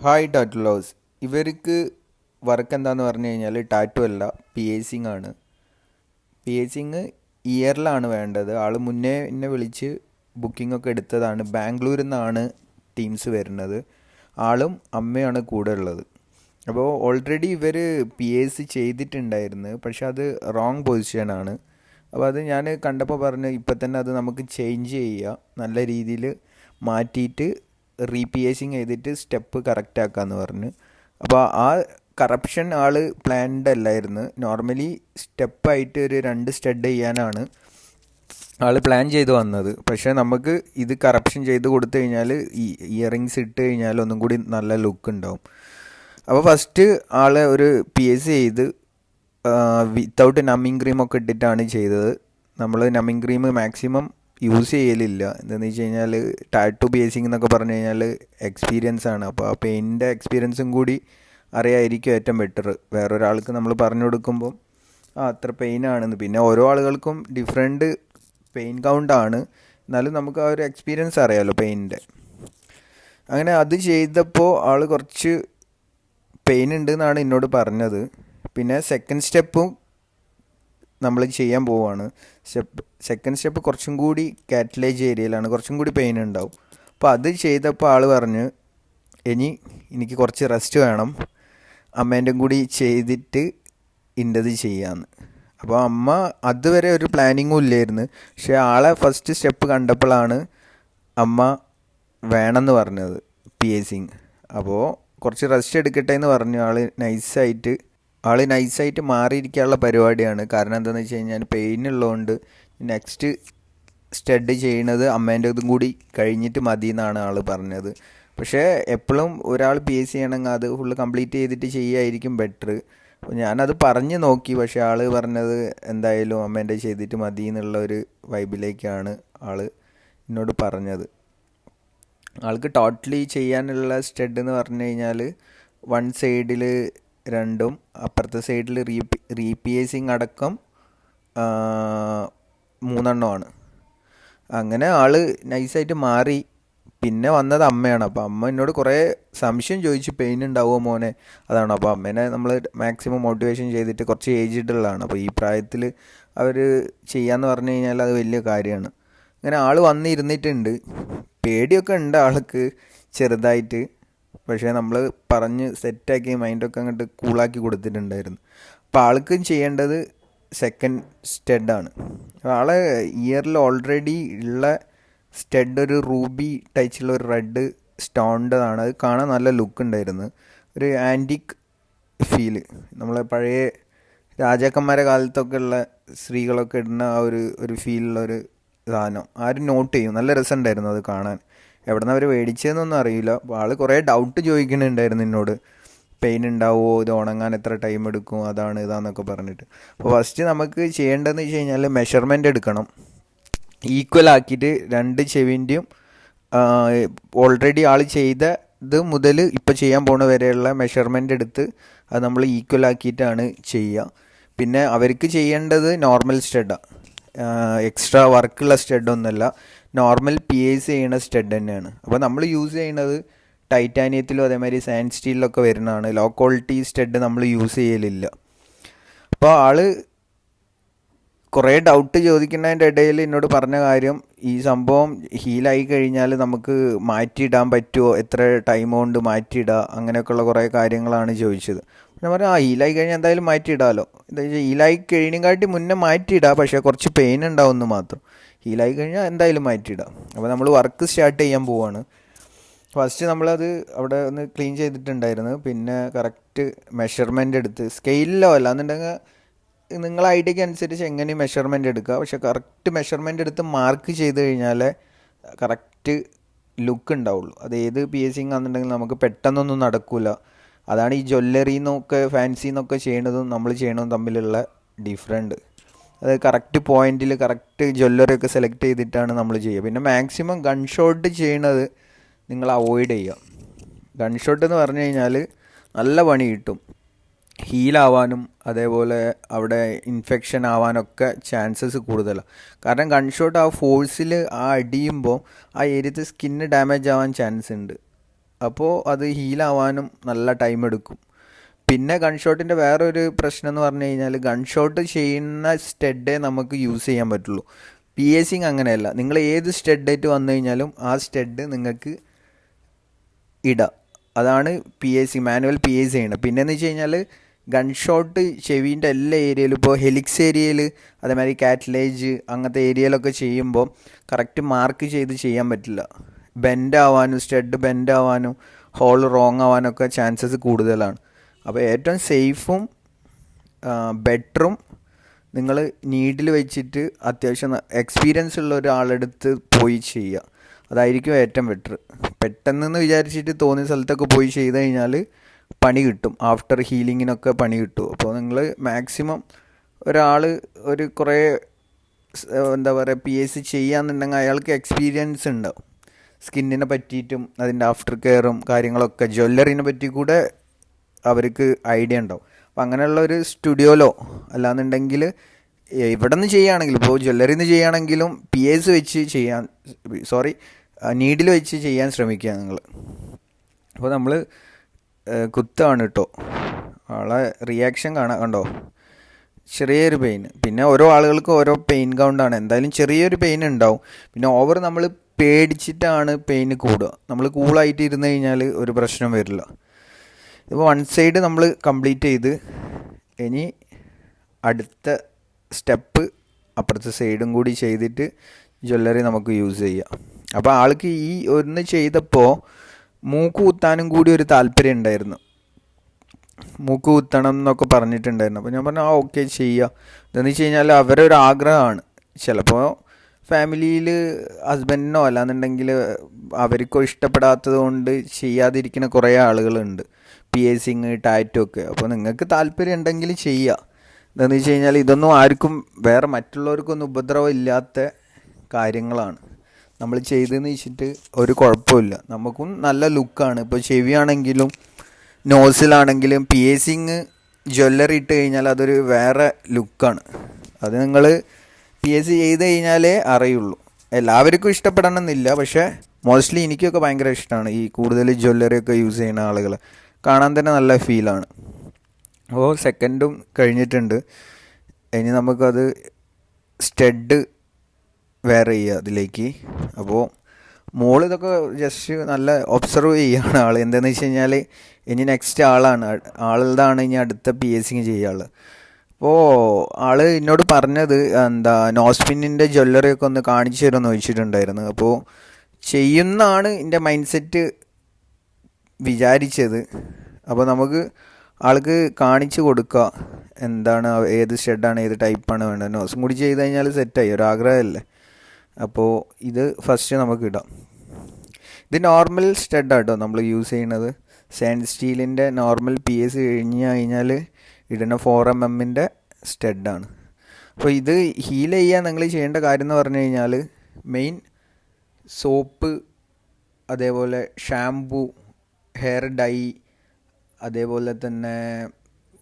Hi tattoo lovers. ഇവർക്ക് work എന്താന്ന് പറഞ്ഞു കഴിഞ്ഞാൽ ടാറ്റു അല്ല, പിയേഴ്സിംഗ് ആണ്. പിയേഴ്സിങ് ഇയറിലാണ് വേണ്ടത്. ആൾ മുന്നേ എന്നെ വിളിച്ച് ബുക്കിംഗ് ഒക്കെ എടുത്തതാണ്. ബാംഗ്ലൂരിൽ നിന്നാണ് ടീംസ് വരുന്നത്. ആളും അമ്മയാണ് കൂടെ ഉള്ളത്. അപ്പോൾ ഓൾറെഡി ഇവർ പിയേഴ്സ് ചെയ്തിട്ടുണ്ടായിരുന്നു, പക്ഷെ അത് റോങ് പൊസിഷനാണ്. അപ്പോൾ അത് ഞാൻ കണ്ടപ്പോൾ പറഞ്ഞ് ഇപ്പം തന്നെ അത് നമുക്ക് ചേഞ്ച് ചെയ്യുക, നല്ല രീതിയിൽ മാറ്റിയിട്ട് റീപിയേസിങ് ചെയ്തിട്ട് സ്റ്റെപ്പ് കറക്റ്റ് ആക്കാമെന്ന് പറഞ്ഞു. അപ്പോൾ ആ കറപ്ഷൻ ആൾ പ്ലാൻഡ് അല്ലായിരുന്നു. നോർമലി സ്റ്റെപ്പായിട്ട് ഒരു 2 സ്റ്റഡ് ചെയ്യാനാണ് ആൾ പ്ലാൻ ചെയ്ത് വന്നത്. പക്ഷേ നമുക്ക് ഇത് കറപ്ഷൻ ചെയ്ത് കൊടുത്തു കഴിഞ്ഞാൽ ഈ ഇയറിങ്സ് ഇട്ട് കഴിഞ്ഞാൽ ഒന്നും കൂടി നല്ല ലുക്ക് ഉണ്ടാവും. അപ്പോൾ ഫസ്റ്റ് ആൾ ഒരു പി എസ് സി ചെയ്ത് വിത്തൗട്ട് നമ്മിങ് ക്രീമൊക്കെ ഇട്ടിട്ടാണ് ചെയ്തത്. നമ്മൾ നമ്മിങ് ക്രീം മാക്സിമം യൂസ് ചെയ്യലില്ല. എന്താണെന്ന് വെച്ച് കഴിഞ്ഞാൽ ടാറ്റു ബേസിങ് എന്നൊക്കെ പറഞ്ഞു കഴിഞ്ഞാൽ എക്സ്പീരിയൻസ് ആണ്. അപ്പോൾ ആ പെയിൻ്റെ എക്സ്പീരിയൻസും കൂടി അറിയാമായിരിക്കും ഏറ്റവും ബെറ്റർ. വേറൊരാൾക്ക് നമ്മൾ പറഞ്ഞു കൊടുക്കുമ്പം അത്ര പെയിനാണെന്ന്. പിന്നെ ഓരോ ആളുകൾക്കും ഡിഫറെൻറ്റ് പെയിൻ കൗണ്ടാണ്, എന്നാലും നമുക്ക് ആ ഒരു എക്സ്പീരിയൻസ് അറിയാമല്ലോ പെയിൻ്റെ. അങ്ങനെ അത് ചെയ്തപ്പോൾ ആൾ കുറച്ച് പെയിൻ ഉണ്ട് എന്നാണ് എന്നോട് പറഞ്ഞത്. പിന്നെ സെക്കൻഡ് സ്റ്റെപ്പും നമ്മൾ ചെയ്യാൻ പോവുകയാണ്. സെക്കൻഡ് സ്റ്റെപ്പ് കുറച്ചും കൂടി കാറ്റലേജ് ഏരിയയിലാണ്, കുറച്ചും കൂടി പെയിൻ ഉണ്ടാവും. അപ്പോൾ അത് ചെയ്തപ്പോൾ ആൾ പറഞ്ഞ് എനിക്ക് കുറച്ച് റെസ്റ്റ് വേണം, അമ്മേൻ്റെ കൂടി ചെയ്തിട്ട് ഇൻ്റത് ചെയ്യാമെന്ന്. അപ്പോൾ അമ്മ അതുവരെ ഒരു പ്ലാനിങ്ങും ഇല്ലായിരുന്നു. പക്ഷേ ആളെ ഫസ്റ്റ് സ്റ്റെപ്പ് കണ്ടപ്പോഴാണ് അമ്മ വേണമെന്ന് പറഞ്ഞത് പിയേഴ്സിങ്. അപ്പോൾ കുറച്ച് റെസ്റ്റ് എടുക്കട്ടെ എന്ന് പറഞ്ഞു. ആൾ നൈസായിട്ട് മാറിയിരിക്കാനുള്ള പരിപാടിയാണ്. കാരണം എന്താണെന്ന് വെച്ച് കഴിഞ്ഞാൽ പെയിൻ ഉള്ളതുകൊണ്ട് നെക്സ്റ്റ് സ്റ്റഡ് ചെയ്യണത് അമ്മേൻ്റെ ഇതും കൂടി കഴിഞ്ഞിട്ട് മതി എന്നാണ് ആൾ പറഞ്ഞത്. പക്ഷേ എപ്പോഴും ഒരാൾ പി എസ് സി ചെയ്യണമെങ്കിൽ അത് ഫുള്ള് കംപ്ലീറ്റ് ചെയ്തിട്ട് ചെയ്യുമായിരിക്കും ബെറ്റർ. അപ്പോൾ ഞാനത് പറഞ്ഞ് നോക്കി, പക്ഷേ ആൾ പറഞ്ഞത് എന്തായാലും അമ്മേൻ്റെ ചെയ്തിട്ട് മതി എന്നുള്ള ഒരു വൈബിലേക്കാണ് ആൾ എന്നോട് പറഞ്ഞത്. ആൾക്ക് ടോട്ടലി ചെയ്യാനുള്ള സ്റ്റഡ് എന്ന് പറഞ്ഞു കഴിഞ്ഞാൽ വൺ സൈഡിൽ 2ഉം അപ്പുറത്തെ സൈഡിൽ റീപിയേസിങ് അടക്കം 3 അങ്ങനെ ആൾ നൈസായിട്ട് മാറി. പിന്നെ വന്നത് അമ്മയാണ്. അപ്പോൾ അമ്മ എന്നോട് കുറേ സംശയം ചോദിച്ചു, പെയിൻ ഉണ്ടാവുമോ മോനെ, അതാണ്. അപ്പോൾ അമ്മേനെ നമ്മൾ മാക്സിമം മോട്ടിവേഷൻ ചെയ്തിട്ട്, കുറച്ച് ഏജ്ഡുള്ളതാണ്, അപ്പോൾ ഈ പ്രായത്തിൽ അവർ ചെയ്യാന്ന് പറഞ്ഞു കഴിഞ്ഞാൽ അത് വലിയ കാര്യമാണ്. അങ്ങനെ ആൾ വന്നിരുന്നിട്ടുണ്ട്. പേടിയൊക്കെ ഉണ്ട് ആൾക്ക് ചെറുതായിട്ട്, പക്ഷേ നമ്മൾ പറഞ്ഞ് സെറ്റാക്കി മൈൻഡൊക്കെ അങ്ങോട്ട് കൂളാക്കി കൊടുത്തിട്ടുണ്ടായിരുന്നു. അപ്പോൾ ആൾക്ക് ചെയ്യേണ്ടത് സെക്കൻഡ് സ്റ്റഡാണ്. ആളെ ഇയറിൽ ഓൾറെഡി ഉള്ള സ്റ്റഡ് ഒരു റൂബി ടച്ചിലുള്ള ഒരു റെഡ് സ്റ്റോണ്ടതാണ്. അത് കാണാൻ നല്ല ലുക്ക് ഉണ്ടായിരുന്നു, ഒരു ആൻറ്റിക് ഫീല്. നമ്മളെ പഴയ രാജാക്കന്മാരെ കാലത്തൊക്കെ ഉള്ള സ്ത്രീകളൊക്കെ ഇടുന്ന ആ ഒരു ഫീലുള്ള ഒരു സാധനം ആരും നോട്ട് ചെയ്യും. നല്ല രസമുണ്ടായിരുന്നു അത് കാണാൻ. എവിടെ നിന്ന് അവർ മേടിച്ചതെന്നൊന്നും അറിയില്ല. അപ്പോൾ ആൾ കുറേ ഡൗട്ട് ചോദിക്കുന്നുണ്ടായിരുന്നു എന്നോട്, പെയിൻ ഉണ്ടാവുമോ, ഇത് ഉണങ്ങാൻ എത്ര ടൈം എടുക്കും, അതാണ് ഇതാന്നൊക്കെ പറഞ്ഞിട്ട്. അപ്പോൾ ഫസ്റ്റ് നമുക്ക് ചെയ്യേണ്ടതെന്ന് വെച്ച് കഴിഞ്ഞാൽ മെഷർമെൻ്റ് എടുക്കണം. ഈക്വൽ ആക്കിയിട്ട് 2 ചെവിൻ്റെയും ഓൾറെഡി ആൾ ചെയ്തത് മുതൽ ഇപ്പോൾ ചെയ്യാൻ പോണ വരെയുള്ള മെഷർമെൻ്റ് എടുത്ത് അത് നമ്മൾ ഈക്വൽ ആക്കിയിട്ടാണ് ചെയ്യുക. പിന്നെ അവർക്ക് ചെയ്യേണ്ടത് നോർമൽ സ്റ്റഡാണ്, എക്സ്ട്രാ വർക്കുള്ള സ്റ്റഡൊന്നുമല്ല, നോർമൽ പി എസ് ചെയ്യണ സ്റ്റഡ് തന്നെയാണ്. അപ്പോൾ നമ്മൾ യൂസ് ചെയ്യുന്നത് ടൈറ്റാനിയത്തിലും അതേമാതിരി സാൻഡ് സ്റ്റീലിലൊക്കെ വരുന്നതാണ്. ലോ ക്വാളിറ്റി സ്റ്റഡ് നമ്മൾ യൂസ് ചെയ്യലില്ല. അപ്പോൾ ആൾ കുറേ ഡൗട്ട് ചോദിക്കുന്നതിൻ്റെ ഇടയിൽ എന്നോട് പറഞ്ഞ കാര്യം, ഈ സംഭവം ഹീലായി കഴിഞ്ഞാൽ നമുക്ക് മാറ്റിയിടാൻ പറ്റുമോ, എത്ര ടൈം കൊണ്ട് മാറ്റിയിടുക, അങ്ങനെയൊക്കെയുള്ള കുറേ കാര്യങ്ങളാണ് ചോദിച്ചത്. ഞാൻ പറഞ്ഞു ഹീലായി കഴിഞ്ഞാൽ എന്തായാലും മാറ്റിയിടാമല്ലോ. എന്താ വെച്ചാൽ ഹീലായി കഴിഞ്ഞാൽ മുന്നേ മാറ്റിയിടാം, പക്ഷേ കുറച്ച് പെയിൻ ഉണ്ടാവുമെന്ന് മാത്രം. ഹീലായി കഴിഞ്ഞാൽ എന്തായാലും മാറ്റിയിടാം. അപ്പോൾ നമ്മൾ വർക്ക് സ്റ്റാർട്ട് ചെയ്യാൻ പോവാണ്. ഫസ്റ്റ് നമ്മളത് അവിടെ ഒന്ന് ക്ലീൻ ചെയ്തിട്ടുണ്ടായിരുന്നു. പിന്നെ കറക്റ്റ് മെഷർമെൻ്റ് എടുത്ത്, സ്കെയിലിലോ അല്ല എന്നുണ്ടെങ്കിൽ നിങ്ങളെ ഐഡിയക്ക് അനുസരിച്ച് എങ്ങനെ മെഷർമെൻ്റ് എടുക്കുക, പക്ഷെ കറക്റ്റ് മെഷർമെൻ്റ് എടുത്ത് മാർക്ക് ചെയ്ത് കഴിഞ്ഞാൽ കറക്റ്റ് ലുക്ക് ഉണ്ടാവുള്ളൂ. അത് ഏത് പിയേഴ്സിങ് ആണെന്നുണ്ടെങ്കിൽ നമുക്ക് പെട്ടെന്നൊന്നും നടക്കില്ല. അതാണ് ഈ ജ്വല്ലറിന്നൊക്കെ ഫാൻസിന്നൊക്കെ ചെയ്യണതും നമ്മൾ ചെയ്യണതും തമ്മിലുള്ള ഡിഫറൻറ്റ്. അത് കറക്റ്റ് പോയിന്റിൽ കറക്റ്റ് ജ്വല്ലറിയൊക്കെ സെലക്ട് ചെയ്തിട്ടാണ് നമ്മൾ ചെയ്യുക. പിന്നെ മാക്സിമം ഗൺ ഷോട്ട് ചെയ്യണത് നിങ്ങൾ അവോയ്ഡ് ചെയ്യുക. ഗൺ ഷോട്ട് എന്ന് പറഞ്ഞു കഴിഞ്ഞാൽ നല്ല പണി കിട്ടും, ഹീലാവാനും അതേപോലെ അവിടെ ഇൻഫെക്ഷൻ ആവാനൊക്കെ ചാൻസസ് കൂടുതലാണ്. കാരണം ഗൺ ഷോട്ട് ആ ഫോഴ്സിൽ ആ അടിയുമ്പോൾ ആ ഏരിയത്തെ സ്കിന്ന് ഡാമേജ് ആവാൻ ചാൻസ് ഉണ്ട്. അപ്പോൾ അത് ഹീലാവാനും നല്ല ടൈം എടുക്കും. പിന്നെ ഗൺ ഷോട്ടിൻ്റെ വേറൊരു പ്രശ്നം എന്ന് പറഞ്ഞു കഴിഞ്ഞാൽ ഗൺ ഷോട്ട് ചെയ്യുന്ന സ്റ്റഡേ നമുക്ക് യൂസ് ചെയ്യാൻ പറ്റുള്ളൂ. പി എസിങ് അങ്ങനെയല്ല, നിങ്ങൾ ഏത് സ്റ്റഡായിട്ട് വന്നു കഴിഞ്ഞാലും ആ സ്റ്റഡ് നിങ്ങൾക്ക് ഇടാം. അതാണ് P S C, manual P S C ചെയ്യണം. പിന്നെയെന്ന് വെച്ച് കഴിഞ്ഞാൽ ഗൺ ഷോട്ട് ചെവീൻ്റെ എല്ലാ ഏരിയയിലും, ഇപ്പോൾ ഹെലിക്സ് ഏരിയയിൽ അതേമാതിരി കാറ്റ്ലേജ് അങ്ങനത്തെ ഏരിയയിലൊക്കെ ചെയ്യുമ്പോൾ കറക്റ്റ് മാർക്ക് ചെയ്ത് ചെയ്യാൻ പറ്റില്ല. ബെൻഡ് ആവാനും സ്റ്റഡ് ബെൻഡ് ആവാനും ഹോൾ റോങ് ആവാനൊക്കെ ചാൻസസ് കൂടുതലാണ്. അപ്പോൾ ഏറ്റവും സേഫും ബെറ്ററും നിങ്ങൾ നീഡിൽ വെച്ചിട്ട് അത്യാവശ്യം എക്സ്പീരിയൻസ് ഉള്ള ഒരാളെടുത്ത് പോയി ചെയ്യുക. അതായിരിക്കും ഏറ്റവും ബെറ്റർ. പെട്ടെന്ന് വിചാരിച്ചിട്ട് തോന്നിയ സ്ഥലത്തൊക്കെ പോയി ചെയ്ത് കഴിഞ്ഞാൽ പണി കിട്ടും. ആഫ്റ്റർ ഹീലിങ്ങിനൊക്കെ പണി കിട്ടും. അപ്പോൾ നിങ്ങൾ മാക്സിമം ഒരാൾ ഒരു കുറേ എന്താ പറയുക പി എസ് സി ചെയ്യാന്നുണ്ടെങ്കിൽ അയാൾക്ക് എക്സ്പീരിയൻസ് ഉണ്ടാവും. സ്കിന്നിനെ പറ്റിയിട്ടും അതിൻ്റെ ആഫ്റ്റർ കെയറും കാര്യങ്ങളൊക്കെ ജ്വല്ലറിനെ പറ്റി കൂടെ അവർക്ക് ഐഡിയ ഉണ്ടാവും. അപ്പോൾ അങ്ങനെയുള്ള ഒരു സ്റ്റുഡിയോയിലോ അല്ലാന്നുണ്ടെങ്കിൽ ഇവിടെ നിന്ന് ചെയ്യുകയാണെങ്കിൽ, ഇപ്പോൾ ജ്വല്ലറിയിൽ നിന്ന് ചെയ്യുകയാണെങ്കിലും പി എസ് വെച്ച് ചെയ്യാൻ നീഡിൽ വെച്ച് ചെയ്യാൻ ശ്രമിക്കുക നിങ്ങൾ. അപ്പോൾ നമ്മൾ കുത്താണ് കേട്ടോ. ആളെ റിയാക്ഷൻ കണ്ടോ, ചെറിയൊരു പെയിൻ. പിന്നെ ഓരോ ആളുകൾക്കും ഓരോ പെയിൻ കൗണ്ടാണ്. എന്തായാലും ചെറിയൊരു പെയിൻ ഉണ്ടാവും. പിന്നെ ഓവർ നമ്മൾ പേടിച്ചിട്ടാണ് പെയിൻ കൂടുക. നമ്മൾ കൂളായിട്ട് ഇരുന്ന് കഴിഞ്ഞാൽ ഒരു പ്രശ്നം വരില്ല. ഇപ്പോൾ വൺ സൈഡ് നമ്മൾ കംപ്ലീറ്റ് ചെയ്ത് ഇനി അടുത്ത സ്റ്റെപ്പ് അപ്പുറത്തെ സൈഡും കൂടി ചെയ്തിട്ട് ജ്വല്ലറി നമുക്ക് യൂസ് ചെയ്യാം. അപ്പോൾ ആൾക്ക് ഈ ഒന്ന് ചെയ്തപ്പോൾ മൂക്ക് കുത്താനും കൂടി ഒരു താല്പര്യം ഉണ്ടായിരുന്നു. മൂക്ക് കുത്തണം എന്നൊക്കെ പറഞ്ഞിട്ടുണ്ടായിരുന്നു. അപ്പോൾ ഞാൻ പറഞ്ഞു ഓക്കെ ചെയ്യുക. ഇതെന്ന് വെച്ച് കഴിഞ്ഞാൽ അവരുടെ ഒരു ആഗ്രഹമാണ്. ചിലപ്പോൾ ഫാമിലിയിൽ ഹസ്ബൻഡിനോ അല്ലാന്നുണ്ടെങ്കിൽ അവർക്കോ ഇഷ്ടപ്പെടാത്തത് കൊണ്ട് ചെയ്യാതിരിക്കുന്ന കുറേ ആളുകളുണ്ട്, പിയേഴ്സിങ് ടാറ്റു ഒക്കെ. അപ്പോൾ നിങ്ങൾക്ക് താല്പര്യം ഉണ്ടെങ്കിൽ ചെയ്യുക. എന്താണെന്ന് വെച്ച് കഴിഞ്ഞാൽ ഇതൊന്നും ആർക്കും വേറെ മറ്റുള്ളവർക്കൊന്നും ഉപദ്രവം ഇല്ലാത്ത കാര്യങ്ങളാണ്. നമ്മൾ ചെയ്തതെന്ന് വെച്ചിട്ട് ഒരു കുഴപ്പമില്ല. നമുക്കും നല്ല ലുക്കാണ്. ഇപ്പോൾ ചെവിയാണെങ്കിലും നോസിലാണെങ്കിലും പിയേഴ്സിങ് ജ്വല്ലറി ഇട്ട് കഴിഞ്ഞാൽ അതൊരു വേറെ ലുക്കാണ്. അത് നിങ്ങൾ പി എസ് സി ചെയ്ത് കഴിഞ്ഞാലേ അറിയുള്ളൂ. എല്ലാവർക്കും ഇഷ്ടപ്പെടണമെന്നില്ല, പക്ഷേ മോസ്റ്റ്ലി എനിക്കൊക്കെ ഭയങ്കര ഇഷ്ടമാണ് ഈ കൂടുതൽ ജ്വല്ലറിയൊക്കെ യൂസ് ചെയ്യുന്ന ആളുകൾ. കാണാൻ തന്നെ നല്ല ഫീലാണ്. അപ്പോൾ സെക്കൻഡും കഴിഞ്ഞിട്ടുണ്ട്. ഇനി നമുക്കത് സ്റ്റഡ് വെയർ ചെയ്യുക അതിലേക്ക്. അപ്പോൾ മോൾ ഇതൊക്കെ ജസ്റ്റ് നല്ല ഒബ്സർവ് ചെയ്യുകയാണ് ആൾ. എന്താണെന്ന് വെച്ച് കഴിഞ്ഞാൽ ഇനി നെക്സ്റ്റ് ആളുടെ ഇനി അടുത്ത പി എസ് സി ചെയ്യാനുള്ളത്. അപ്പോൾ ആൾ എന്നോട് പറഞ്ഞത് നോസ്പിന്നിൻ്റെ ജ്വല്ലറിയൊക്കെ ഒന്ന് കാണിച്ചു തരുമെന്ന് ചോദിച്ചിട്ടുണ്ടായിരുന്നു. അപ്പോൾ ചെയ്യുന്നതാണ് എൻ്റെ മൈൻഡ് സെറ്റ് വിചാരിച്ചത്. അപ്പോൾ നമുക്ക് ആൾക്ക് കാണിച്ചു കൊടുക്കുക എന്താണ്, ഏത് സ്റ്റഡാണ്, ഏത് ടൈപ്പാണ് വേണ്ടത്. നോസും കൂടി ചെയ്ത് കഴിഞ്ഞാൽ സെറ്റായി, ഒരാഗ്രഹമല്ലേ. അപ്പോൾ ഇത് ഫസ്റ്റ് നമുക്ക് ഇടാം. ഇത് നോർമൽ സ്റ്റഡാട്ടോ നമ്മൾ യൂസ് ചെയ്യുന്നത്. സാൻഡ് സ്റ്റീലിൻ്റെ നോർമൽ പി എസ് കഴിഞ്ഞാൽ ഇടുന്ന 4mm സ്റ്റഡാണ്. അപ്പോൾ ഇത് ഹീൽ ചെയ്യാൻ നിങ്ങൾ ചെയ്യേണ്ട കാര്യം എന്ന് പറഞ്ഞു കഴിഞ്ഞാൽ മെയിൻ സോപ്പ്, അതേപോലെ ഷാംപൂ, ഹെയർ ഡൈ, അതേപോലെ തന്നെ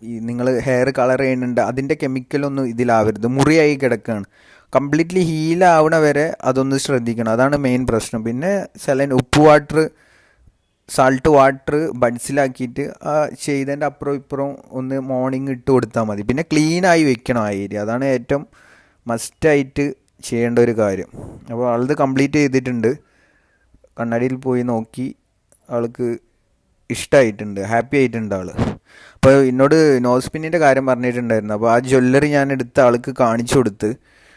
ഈ നിങ്ങൾ ഹെയർ കളർ ചെയ്യുന്നുണ്ട് അതിൻ്റെ കെമിക്കലൊന്നും ഇതിലാവരുത്. മുറിയായി കിടക്കുകയാണ്. കംപ്ലീറ്റ്ലി ഹീലാവണ വരെ അതൊന്ന് ശ്രദ്ധിക്കണം. അതാണ് മെയിൻ പ്രശ്നം. പിന്നെ സാൾട്ട് വാട്ടർ ബഡ്സിലാക്കിയിട്ട് ആ ചെയ്തതിൻ്റെ അപ്പുറം ഇപ്പുറം ഒന്ന് മോർണിംഗ് ഇട്ട് കൊടുത്താൽ മതി. പിന്നെ ക്ലീനായി വെക്കണം ആ ഏരിയ. അതാണ് ഏറ്റവും മസ്റ്റായിട്ട് ചെയ്യേണ്ട ഒരു കാര്യം. അപ്പോൾ ആളത് കംപ്ലീറ്റ് ചെയ്തിട്ടുണ്ട്. കണ്ണാടിയിൽ പോയി നോക്കി ആൾക്ക് ഇഷ്ടമായിട്ടുണ്ട്, ഹാപ്പി ആയിട്ടുണ്ട് ആൾ. അപ്പോൾ എന്നോട് നോസ്പിന്നിൻ്റെ കാര്യം പറഞ്ഞിട്ടുണ്ടായിരുന്നു. അപ്പോൾ ആ ജ്വല്ലറി ഞാൻ എടുത്ത ആൾക്ക് കാണിച്ചു കൊടുത്ത്.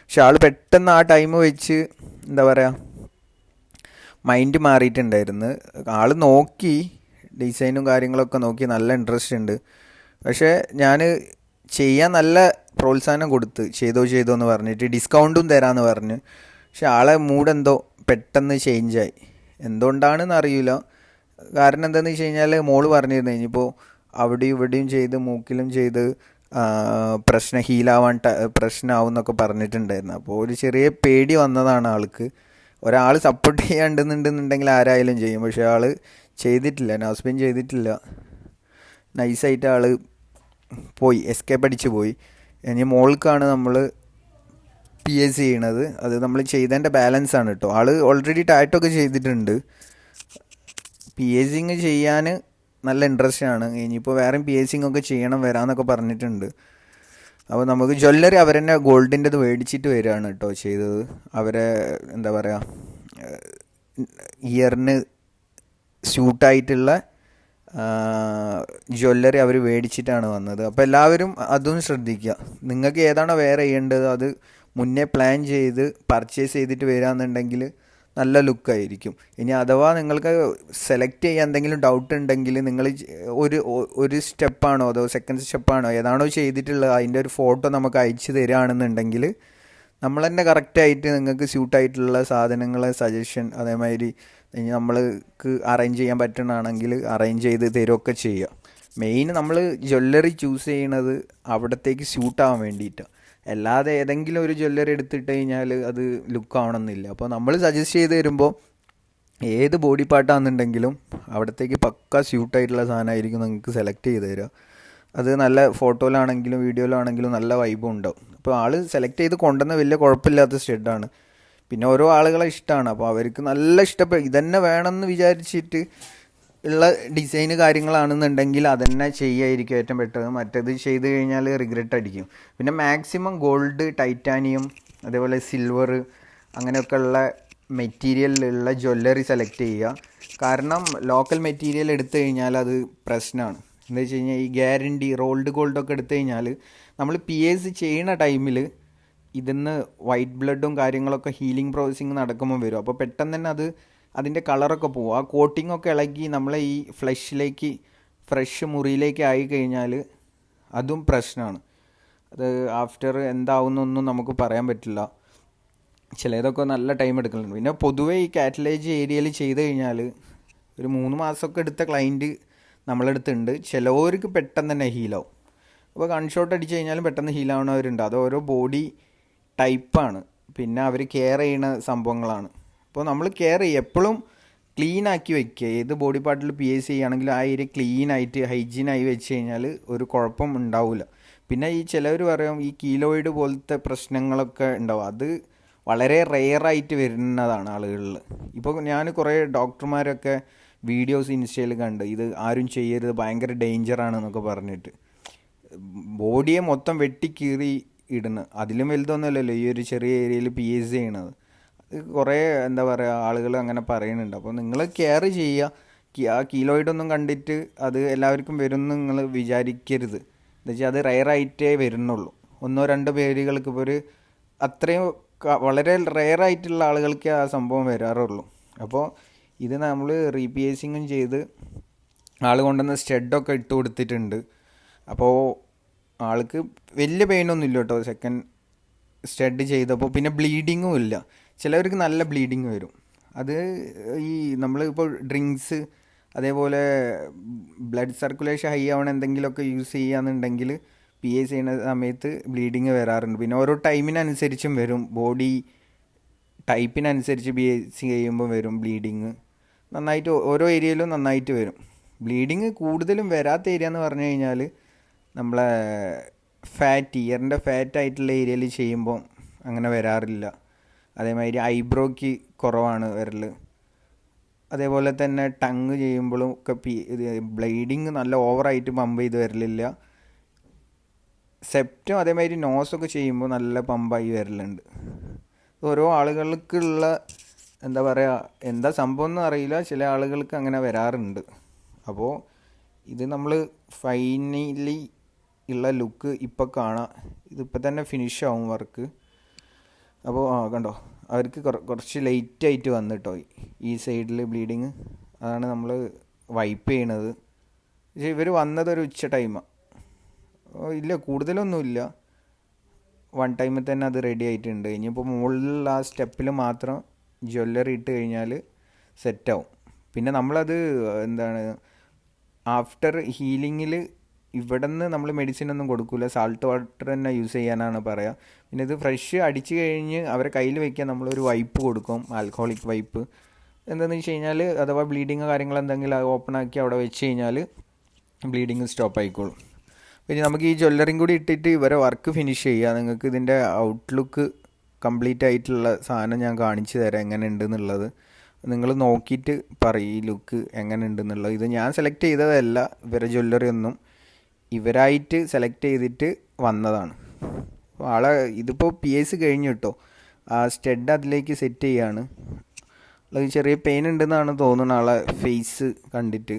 പക്ഷെ ആൾ പെട്ടെന്ന് ആ ടൈം വെച്ച് എന്താ പറയുക മൈൻഡ് മാറിയിട്ടുണ്ടായിരുന്നു. ആൾ നോക്കി ഡിസൈനും കാര്യങ്ങളൊക്കെ നോക്കി, നല്ല ഇൻട്രസ്റ്റ് ഉണ്ട്. പക്ഷേ ഞാൻ ചെയ്യാൻ നല്ല പ്രോത്സാഹനം കൊടുത്ത് ചെയ്തോ എന്ന് പറഞ്ഞിട്ട് ഡിസ്കൗണ്ടും തരാമെന്ന് പറഞ്ഞ്. പക്ഷെ ആളെ മൂടെന്തോ പെട്ടെന്ന് ചേഞ്ചായി. എന്തുകൊണ്ടാണെന്ന് അറിയില്ല. കാരണം എന്താണെന്ന് വെച്ച് കഴിഞ്ഞാൽ മോള് പറഞ്ഞിരുന്നു ഇനിയിപ്പോൾ അവിടെയും ഇവിടെയും ചെയ്ത് മൂക്കിലും ചെയ്ത് പ്രശ്നമാവും എന്നൊക്കെ പറഞ്ഞിട്ടുണ്ടായിരുന്നു. അപ്പോൾ ഒരു ചെറിയ പേടി വന്നതാണ് ആൾക്ക്. ഒരാൾ സപ്പോർട്ട് ചെയ്യാണ്ടെന്നുണ്ടെന്നുണ്ടെങ്കിൽ ആരായാലും ചെയ്യും. പക്ഷേ ആൾ ചെയ്തിട്ടില്ല, നോസ്പിൻ ചെയ്തിട്ടില്ല. നൈസായിട്ട് ആൾ പോയി, എസ്കേപ്പ് അടിച്ച് പോയി. ഇനി മോൾക്കാണ് നമ്മൾ പി എസ് സി ചെയ്യണത്. അത് നമ്മൾ ചെയ്തതിൻ്റെ ബാലൻസ് ആണ് കേട്ടോ. ആൾ ഓൾറെഡി ടാറ്റൊക്കെ ചെയ്തിട്ടുണ്ട്. PACing ചെയ്യാൻ നല്ല ഇൻട്രസ്റ്റ് ആണ്. ഇനിയിപ്പോൾ വേറെയും PACing ഒക്കെ ചെയ്യണം വരാമെന്നൊക്കെ പറഞ്ഞിട്ടുണ്ട്. അപ്പോൾ നമുക്ക് ജ്വല്ലറി അവർ തന്നെ ഗോൾഡിൻ്റെത് മേടിച്ചിട്ട് വരികയാണ് കേട്ടോ ചെയ്തത്. അവരെ എന്താ പറയുക, ഇയറിന് സ്യൂട്ടായിട്ടുള്ള ജ്വല്ലറി അവർ മേടിച്ചിട്ടാണ് വന്നത്. അപ്പോൾ എല്ലാവരും അതും ശ്രദ്ധിക്കുക. നിങ്ങൾക്ക് ഏതാണോ വേറെ ചെയ്യേണ്ടത് അത് മുന്നേ പ്ലാൻ ചെയ്ത് പർച്ചേസ് ചെയ്തിട്ട് വരികയെന്നുണ്ടെങ്കിൽ നല്ല ലുക്കായിരിക്കും. ഇനി അഥവാ നിങ്ങൾക്ക് സെലക്ട് ചെയ്യാൻ എന്തെങ്കിലും ഡൗട്ട് ഉണ്ടെങ്കിൽ നിങ്ങൾ ഒരു സ്റ്റെപ്പാണോ അതോ സെക്കൻഡ് സ്റ്റെപ്പാണോ ഏതാണോ ചെയ്തിട്ടുള്ളത് അതിൻ്റെ ഒരു ഫോട്ടോ നമുക്ക് അയച്ചു തരികയാണെന്നുണ്ടെങ്കിൽ നമ്മൾ തന്നെ കറക്റ്റായിട്ട് നിങ്ങൾക്ക് സ്യൂട്ടായിട്ടുള്ള സാധനങ്ങൾ സജഷൻ അതേമാതിരി നമ്മൾക്ക് അറേഞ്ച് ചെയ്യാൻ പറ്റണമെങ്കിൽ അറേഞ്ച് ചെയ്ത് തരുമൊക്കെ ചെയ്യുക. മെയിൻ നമ്മൾ ജ്വല്ലറി ചൂസ് ചെയ്യണത് അവിടത്തേക്ക് സ്യൂട്ടാവാൻ വേണ്ടിയിട്ടാണ്. അല്ലാതെ ഏതെങ്കിലും ഒരു ജ്വല്ലറി എടുത്തിട്ട് കഴിഞ്ഞാൽ അത് ലുക്കാവണമെന്നില്ല. അപ്പോൾ നമ്മൾ സജസ്റ്റ് ചെയ്ത് തരുമ്പോൾ ഏത് ബോഡി പാർട്ടാണെന്നുണ്ടെങ്കിലും അവിടത്തേക്ക് പക്ക സ്യൂട്ടായിട്ടുള്ള സാധനമായിരിക്കും നിങ്ങൾക്ക് സെലക്ട് ചെയ്ത് തരിക. അത് നല്ല ഫോട്ടോയിലാണെങ്കിലും വീഡിയോയിലാണെങ്കിലും നല്ല വൈബും ഉണ്ടാവും. അപ്പോൾ ആൾ സെലക്ട് ചെയ്ത് കൊണ്ടുവന്ന വലിയ കുഴപ്പമില്ലാത്ത സ്റ്റഡാണ്. പിന്നെ ഓരോ ആളുകളെ ഇഷ്ടമാണ്. അപ്പോൾ അവർക്ക് നല്ല ഇഷ്ടപ്പെടും ഇതന്നെ വേണമെന്ന് വിചാരിച്ചിട്ട് ഉള്ള ഡിസൈന് കാര്യങ്ങളാണെന്നുണ്ടെങ്കിൽ അതന്നെ ചെയ്യുമായിരിക്കും ഏറ്റവും ബെറ്റർ. മറ്റേത് ചെയ്ത് കഴിഞ്ഞാൽ റിഗ്രറ്റ് അടിക്കും. പിന്നെ മാക്സിമം ഗോൾഡ്, ടൈറ്റാനിയം, അതേപോലെ സിൽവർ അങ്ങനെയൊക്കെ ഉള്ള മെറ്റീരിയലിലുള്ള ജ്വല്ലറി സെലക്ട് ചെയ്യുക. കാരണം ലോക്കൽ മെറ്റീരിയൽ എടുത്തു കഴിഞ്ഞാൽ അത് പ്രശ്നമാണ്. എന്താ വെച്ച് കഴിഞ്ഞാൽ ഈ ഗ്യാരണ്ടി റോൾഡ് ഗോൾഡൊക്കെ എടുത്തു കഴിഞ്ഞാൽ നമ്മൾ PAC ചെയ്യുന്ന ടൈമിൽ ഇതിന്ന് വൈറ്റ് ബ്ലഡും കാര്യങ്ങളൊക്കെ ഹീലിംഗ് പ്രോസസ്സിങ് നടക്കുമ്പോൾ വരും. അപ്പോൾ പെട്ടെന്ന് തന്നെ അതിൻ്റെ കളറൊക്കെ പോകും. ആ കോട്ടിങ്ങൊക്കെ ഇളകി നമ്മളെ ഈ ഫ്രഷ് മുറിയിലേക്ക് ആയി കഴിഞ്ഞാൽ അതും പ്രശ്നമാണ്. അത് ആഫ്റ്റർ എന്താവുന്നൊന്നും നമുക്ക് പറയാൻ പറ്റില്ല. ചിലതൊക്കെ നല്ല ടൈം എടുക്കുന്നുണ്ട്. പിന്നെ പൊതുവേ ഈ കാറ്റലേജ് ഏരിയയിൽ ചെയ്ത് കഴിഞ്ഞാൽ ഒരു 3 മാസമൊക്കെ എടുത്ത ക്ലൈൻറ്റ് നമ്മളെടുത്തുണ്ട്. ചിലവർക്ക് പെട്ടെന്ന് തന്നെ ഹീലാവും. അപ്പോൾ ഗൺഷോട്ട് അടിച്ച് കഴിഞ്ഞാലും പെട്ടെന്ന് ഹീലാവുന്നവരുണ്ട്. അത് ഓരോ ബോഡി ടൈപ്പാണ്. പിന്നെ അവർ കെയർ ചെയ്യുന്ന സംഭവങ്ങളാണ്. അപ്പോൾ നമ്മൾ കെയർ ചെയ്യുക, എപ്പോഴും ക്ലീനാക്കി വെക്കുക. ഏത് ബോഡി പാർട്ടിൽ PAC ചെയ്യുകയാണെങ്കിലും ആ ഏരിയ ക്ലീനായിട്ട് ഹൈജീനായി വെച്ച് കഴിഞ്ഞാൽ ഒരു കുഴപ്പം ഉണ്ടാവില്ല. പിന്നെ ഈ ചിലവർ പറയും ഈ കീലോയിഡ് പോലത്തെ പ്രശ്നങ്ങളൊക്കെ ഉണ്ടാവും. അത് വളരെ റെയറായിട്ട് വരുന്നതാണ് ആളുകളിൽ. ഇപ്പോൾ ഞാൻ കുറേ ഡോക്ടർമാരൊക്കെ വീഡിയോസ് ഇൻസ്റ്റയിൽ കണ്ട് ഇത് ആരും ചെയ്യരുത്, ഭയങ്കര ഡേഞ്ചറാണെന്നൊക്കെ പറഞ്ഞിട്ട് ബോഡിയെ മൊത്തം വെട്ടിക്കീറി ഇടുന്നു. അതിലും വലുതൊന്നുമല്ലല്ലോ ഈ ഒരു ചെറിയ ഏരിയയിൽ PAC ചെയ്യണത്. കുറേ എന്താ പറയുക ആളുകൾ അങ്ങനെ പറയുന്നുണ്ട്. അപ്പോൾ നിങ്ങൾ കെയർ ചെയ്യുക. ആ കീലോയിഡൊന്നും കണ്ടിട്ട് അത് എല്ലാവർക്കും വരുമെന്ന് നിങ്ങൾ വിചാരിക്കരുത്. എന്താ വെച്ചാൽ അത് റെയറായിട്ടേ വരുന്നുള്ളൂ. 1-2 പേരുകൾക്ക് ഇപ്പോൾ അത്രയും വളരെ റെയറായിട്ടുള്ള ആളുകൾക്ക് ആ സംഭവം വരാറുള്ളൂ. അപ്പോൾ ഇത് നമ്മൾ PACing ചെയ്ത് ആൾ കൊണ്ടുവന്ന സ്റ്റഡൊക്കെ ഇട്ട് കൊടുത്തിട്ടുണ്ട്. അപ്പോൾ ആൾക്ക് വലിയ പെയിനൊന്നും ഇല്ല കേട്ടോ സെക്കൻഡ് സ്റ്റഡ് ചെയ്തപ്പോൾ. പിന്നെ ബ്ലീഡിങ്ങും ഇല്ല. ചിലവർക്ക് നല്ല ബ്ലീഡിങ് വരും. അത് ഈ നമ്മളിപ്പോൾ ഡ്രിങ്ക്സ് അതേപോലെ ബ്ലഡ് സർക്കുലേഷൻ ഹൈ ആവണ എന്തെങ്കിലുമൊക്കെ യൂസ് ചെയ്യുകയാണെന്നുണ്ടെങ്കിൽ PAC ചെയ്യുന്ന സമയത്ത് ബ്ലീഡിങ് വരാറുണ്ട്. പിന്നെ ഓരോ ടൈമിനനുസരിച്ചും വരും. ബോഡി ടൈപ്പിനനുസരിച്ച് PAC ചെയ്യുമ്പോൾ വരും ബ്ലീഡിങ്. നന്നായിട്ട് ഓരോ ഏരിയയിലും നന്നായിട്ട് വരും. ബ്ലീഡിങ് കൂടുതലും വരാത്ത ഏരിയ എന്ന് പറഞ്ഞു കഴിഞ്ഞാൽ നമ്മളെ ഇയറിൻ്റെ ഫാറ്റായിട്ടുള്ള ഏരിയയിൽ ചെയ്യുമ്പോൾ അങ്ങനെ വരാറില്ല. അതേമാതിരി ഐബ്രോയ്ക്ക് കുറവാണ് വരൽ. അതേപോലെ തന്നെ ടങ് ചെയ്യുമ്പോഴും ഒക്കെ ബ്ലീഡിങ് നല്ല ഓവറായിട്ട് പമ്പ് ചെയ്ത് വരലില്ല. സെപ്റ്റും അതേമാതിരി നോസൊക്കെ ചെയ്യുമ്പോൾ നല്ല പമ്പായി വരലുണ്ട്. ഓരോ ആളുകൾക്കുള്ള എന്താ പറയുക എന്താ സംഭവം എന്ന് അറിയില്ല, ചില ആളുകൾക്ക് അങ്ങനെ വരാറുണ്ട്. അപ്പോൾ ഇത് നമ്മൾ ഫൈനലി ഉള്ള ലുക്ക് ഇപ്പോൾ കാണാം. ഇതിപ്പോൾ തന്നെ ഫിനിഷ് ആവും വർക്ക്. അപ്പോൾ കണ്ടോ അവർക്ക് കുറച്ച് ലേറ്റായിട്ട് വന്നിട്ടോ ഈ സൈഡിൽ ബ്ലീഡിങ്. അതാണ് നമ്മൾ വൈപ്പ് ചെയ്യണത്. പക്ഷേ ഇവർ വന്നതൊരു ഉച്ച ടൈമാണ്. ഇല്ല കൂടുതലൊന്നുമില്ല, 1 ടൈമിൽ തന്നെ അത് റെഡി ആയിട്ടുണ്ട്. ഇനിയിപ്പോൾ മുകളിലുള്ള ആ സ്റ്റെപ്പിൽ മാത്രം ജ്വല്ലറി ഇട്ട് കഴിഞ്ഞാൽ സെറ്റാവും. പിന്നെ നമ്മളത് എന്താണ് ആഫ്റ്റർ ഹീലിങ്ങിൽ ഇവിടെ നിന്ന് നമ്മൾ മെഡിസിൻ ഒന്നും കൊടുക്കില്ല, സാൾട്ട് വാട്ടർ തന്നെ യൂസ് ചെയ്യാനാണ് പറയുക. പിന്നെ ഇത് ഫ്രഷ് അടിച്ച് കഴിഞ്ഞ് അവരെ കയ്യിൽ വയ്ക്കാൻ നമ്മളൊരു വൈപ്പ് കൊടുക്കും, ആൽക്കഹോളിക് വൈപ്പ്. എന്താണെന്ന് വെച്ച് കഴിഞ്ഞാൽ അഥവാ ബ്ലീഡിങ് കാര്യങ്ങൾ എന്തെങ്കിലും അത് ഓപ്പൺ ആക്കി അവിടെ വെച്ച് കഴിഞ്ഞാൽ ബ്ലീഡിങ് സ്റ്റോപ്പ് ആയിക്കോളും. പിന്നെ നമുക്ക് ഈ ജ്വല്ലറിയും കൂടി ഇട്ടിട്ട് ഇവരെ വർക്ക് ഫിനിഷ് ചെയ്യുക. നിങ്ങൾക്ക് ഇതിൻ്റെ ഔട്ട്ലുക്ക് കംപ്ലീറ്റ് ആയിട്ടുള്ള സാധനം ഞാൻ കാണിച്ചു തരാം എങ്ങനെ ഉണ്ടെന്നുള്ളത്. നിങ്ങൾ നോക്കിയിട്ട് പറയും ഈ ലുക്ക് എങ്ങനെ ഉണ്ടെന്നുള്ളത്. ഇത് ഞാൻ സെലക്ട് ചെയ്തതല്ല, ഇവരെ ജ്വല്ലറി ഒന്നും, ഇവരായിട്ട് സെലക്ട് ചെയ്തിട്ട് വന്നതാണ്. ആളെ ഇതിപ്പോൾ PS കഴിഞ്ഞു കേട്ടോ. ആ സ്റ്റഡ് അതിലേക്ക് സെറ്റ് ചെയ്യാണ്. അത് ചെറിയ പെയിൻ ഉണ്ടെന്നാണ് തോന്നുന്നത് ആളെ ഫേസ് കണ്ടിട്ട്,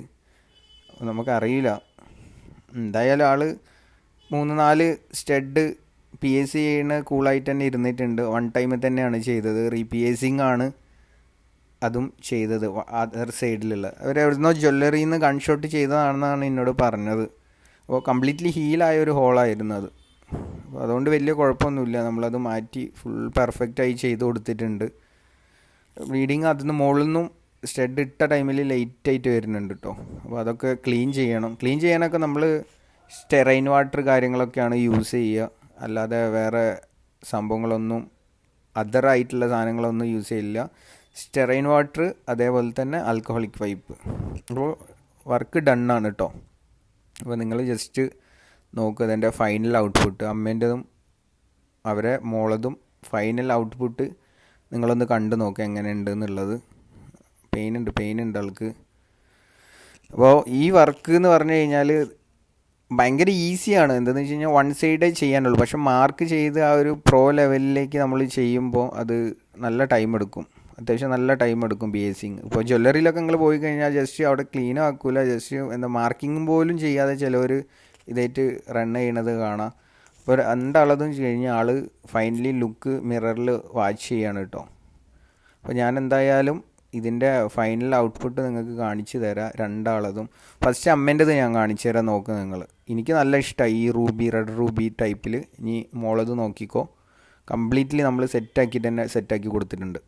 നമുക്കറിയില്ല. എന്തായാലും ആൾ 3-4 സ്റ്റഡ് PS ചെയ്യണ കൂളായിട്ട് തന്നെ ഇരുന്നിട്ടുണ്ട്. വൺ ടൈമിൽ തന്നെയാണ് ചെയ്തത്. റീപിയേസിങ് ആണ് അതും ചെയ്തത്. അതർ സൈഡിലുള്ള അവരെവിടുന്നോ ജ്വല്ലറിയിൽ നിന്ന് ഗൺഷോട്ട് ചെയ്തതാണെന്നാണ് എന്നോട് പറഞ്ഞത്. അപ്പോൾ കംപ്ലീറ്റ്ലി ഹീലായ ഒരു ഹോളായിരുന്നു അത്. അപ്പോൾ അതുകൊണ്ട് വലിയ കുഴപ്പമൊന്നുമില്ല, നമ്മളത് മാറ്റി ഫുൾ പെർഫെക്റ്റായി ചെയ്ത് കൊടുത്തിട്ടുണ്ട്. ബ്ലീഡിങ് അതിന് മുകളിൽ നിന്നും സ്റ്റഡ് ഇട്ട ടൈമിൽ ലേറ്റായിട്ട് വരുന്നുണ്ട് കേട്ടോ. അപ്പോൾ അതൊക്കെ ക്ലീൻ ചെയ്യണം. ക്ലീൻ ചെയ്യാനൊക്കെ നമ്മൾ സ്റ്റെറൈൻ വാട്ടർ കാര്യങ്ങളൊക്കെയാണ് യൂസ് ചെയ്യുക, അല്ലാതെ വേറെ സംഭവങ്ങളൊന്നും അതറായിട്ടുള്ള സാധനങ്ങളൊന്നും യൂസ് ചെയ്യില്ല. സ്റ്റെറൈൻ വാട്ടർ അതേപോലെ തന്നെ ആൽക്കഹോളിക് വൈപ്പ്. അപ്പോൾ വർക്ക് ഡണ്ണാണ് കേട്ടോ. അപ്പോൾ നിങ്ങൾ ജസ്റ്റ് നോക്കുക അതിൻ്റെ ഫൈനൽ ഔട്ട്പുട്ട്, അമ്മേൻ്റെതും അവരെ മോളതും ഫൈനൽ ഔട്ട്പുട്ട് നിങ്ങളൊന്ന് കണ്ടു നോക്കുക എങ്ങനെയുണ്ട് എന്നുള്ളത്. പെയിൻ ഉണ്ട് ആൾക്ക്. അപ്പോൾ ഈ വർക്ക് എന്ന് പറഞ്ഞു കഴിഞ്ഞാൽ ഭയങ്കര ഈസിയാണ്. എന്താണെന്ന് വെച്ച് കഴിഞ്ഞാൽ വൺ സൈഡേ ചെയ്യാനുള്ളൂ. പക്ഷെ മാർക്ക് ചെയ്ത് ആ ഒരു പ്രോ ലെവലിലേക്ക് നമ്മൾ ചെയ്യുമ്പോൾ അത് നല്ല ടൈം എടുക്കും, അത്യാവശ്യം നല്ല ടൈം എടുക്കും ബേസിങ്. ഇപ്പോൾ ജ്വല്ലറിയിലൊക്കെ നിങ്ങൾ പോയി കഴിഞ്ഞാൽ ജസ്റ്റ് അവിടെ ക്ലീൻ ആക്കൂല, ജസ്റ്റ് എന്താ മാർക്കിങ് പോലും ചെയ്യാതെ ചിലവർ ഇതായിട്ട് റൺ ചെയ്യണത് കാണാം. അപ്പോൾ രണ്ടാളതും കഴിഞ്ഞാൽ ആൾ ഫൈനലി ലുക്ക് മിററിൽ വാച്ച് ചെയ്യാണ് കേട്ടോ. അപ്പോൾ ഞാൻ എന്തായാലും ഇതിൻ്റെ ഫൈനൽ ഔട്ട്പുട്ട് നിങ്ങൾക്ക് കാണിച്ചു തരാം രണ്ടാളതും. ഫസ്റ്റ് അമ്മേൻ്റെത് ഞാൻ കാണിച്ചു തരാം, നോക്ക് നിങ്ങൾ. എനിക്ക് നല്ല ഇഷ്ടമായി ഈ റെഡ് റൂബി ടൈപ്പിൽ. ഇനി മോളത് നോക്കിക്കോ, കംപ്ലീറ്റ്ലി നമ്മൾ സെറ്റാക്കിയിട്ട് തന്നെ സെറ്റാക്കി കൊടുത്തിട്ടുണ്ട്.